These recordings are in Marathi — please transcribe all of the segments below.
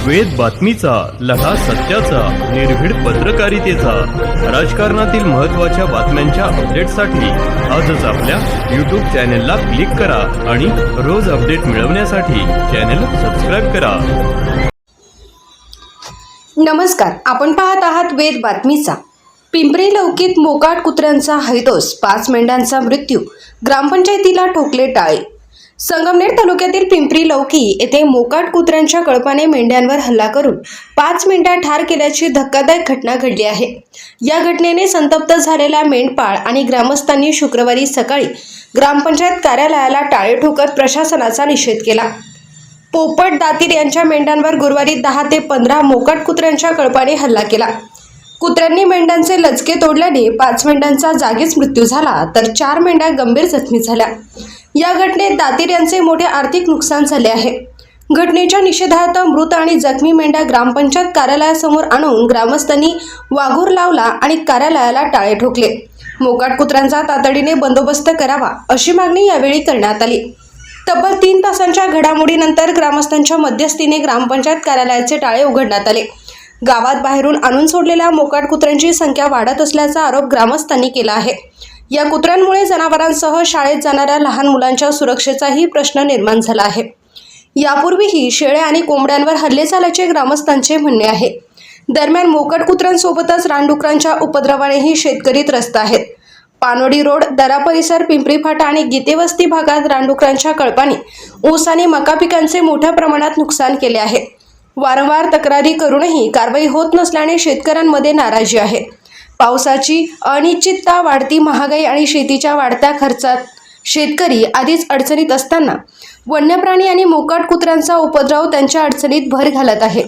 वेद बातमीचा, लढा सत्याचा, निर्भीड पत्रकारितेचा, राजकारणातील महत्त्वाच्या बातम्यांच्या अपडेटसाठी आजच आपल्या यूट्यूब चॅनेलला क्लिक करा आणि रोज अपडेट मिळवण्यासाठी चॅनेल सबस्क्राईब करा. नमस्कार, आपण पाहत आहात वेद बातमीचा. पिंपरी लौकीत मोकाट कुत्र्यांचा हैदोस, 5 मेंढ्यांचा मृत्यू, ग्रामपंचायतीला ठोकले टाळे. संगमनेर तालुक्यातील पिंपरी लौकी येथे मोकाट कुत्र्यांच्या कळपाने मेंढ्यांवर हल्ला करून 5 मेंढ्या ठार केल्याची धक्कादायक घटना घडली आहे. या घटनेने संतप्त झालेला मेंढपाळ आणि ग्रामस्थांनी शुक्रवारी सकाळी ग्रामपंचायत कार्यालयाला टाळे ठोकत प्रशासनाचा निषेध केला. पोपट दातीर यांच्या मेंढ्यांवर गुरुवारी 10 ते 15 मोकाट कुत्र्यांच्या कळपाने हल्ला केला. कुत्र्यांनी मेंढ्यांचे लचके तोडल्याने 5 मेंढ्यांचा जागीच मृत्यू झाला, तर 4 मेंढ्या गंभीर जखमी झाल्या. या घटनेत दातीर यांचे मोठे आर्थिक नुकसान झाले आहे. घटनेच्या निषेधार्थ मृत आणि जखमी मेंढ्या ग्रामपंचायत कार्यालयासमोर आणून ग्रामस्थांनी वाघूर लावला आणि कार्यालयाला टाळे ठोकले. मोकाट कुत्र्यांचा तातडीने बंदोबस्त करावा अशी मागणी यावेळी करण्यात आली. तब्बल 3 तासांच्या घडामोडीनंतर ग्रामस्थांच्या मध्यस्थीने ग्रामपंचायत कार्यालयाचे टाळे उघडण्यात आले. गावात बाहेरून आणून सोडलेल्या मोकाट कुत्र्यांची संख्या वाढत असल्याचा आरोप ग्रामस्थांनी केला आहे. या कुत्र्यांमुळे जनावरांसह शाळेत जाणाऱ्या लहान मुलांच्या सुरक्षेचाही प्रश्न निर्माण झाला आहे. यापूर्वीही शेळ्या आणि कोंबड्यांवर हल्ले झाल्याचे ग्रामस्थांचे म्हणणे आहे. दरम्यान मोकाट कुत्र्यांसोबतच रानडुकरांच्या उपद्रवानेही शेतकरी त्रस्त आहेत. पानोडी रोड, दरा परिसर, पिंपरी फाटा आणि गीतेवस्ती भागात रानडुकरांच्या कळपाने ऊस आणि मका पिकांचे मोठ्या प्रमाणात नुकसान केले आहे. वारंवार तक्रारी करूनही कारवाई होत नसल्याने शेतकऱ्यांमध्ये नाराजी आहे. पावसाची अनिश्चितता, वाढती महागाई आणि शेतीच्या वाढत्या खर्चात शेतकरी आधीच अडचणीत असताना वन्यप्राणी आणि मोकाट कुत्र्यांचा उपद्रव त्यांच्या अडचणीत भर घालत आहे.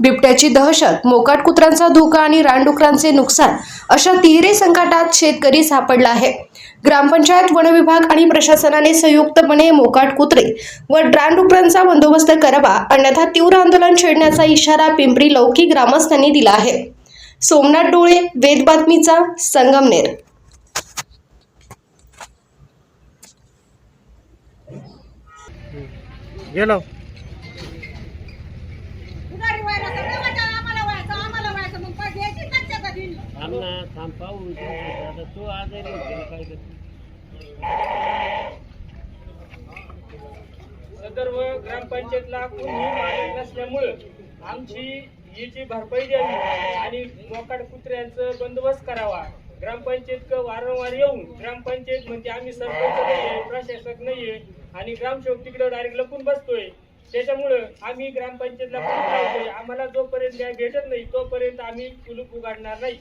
बिबट्याची दहशत, मोकाट कुत्र्यांचा धोका आणि रानडुकरांचे नुकसान अशा तिहेरी संकटात शेतकरी सापडला आहे. ग्रामपंचायत, वन विभाग आणि प्रशासनाने संयुक्तपणे मोकाट कुत्रे व रानडुकरांचा बंदोबस्त करावा, अन्यथा तीव्र आंदोलन छेडण्याचा इशारा पिंपरी लौकी ग्रामस्थांनी दिला आहे. सोमनाथ डोळे, वेद बातमीचा, संगमनेर. गेलो तू आजारी सर्व ग्रामपंचायतला कोणी मागत नसल्यामुळे आमची याची भरपाई द्यावी आणि मोकाट कुत्र्यांचा बंदोबस्त करावा. ग्रामपंचायत वारंवार येऊन ग्रामपंचायत म्हणते आम्ही सरपंच नाहीये, प्रशासक नाहीये आणि ग्रामसेवक तिकडे डायरेक्ट लपून बसतोय. त्याच्यामुळं आम्ही ग्रामपंचायतला कुलूप लावतोय. आम्हाला जोपर्यंत भेटत नाही तोपर्यंत आम्ही कुलूप उघडणार नाही.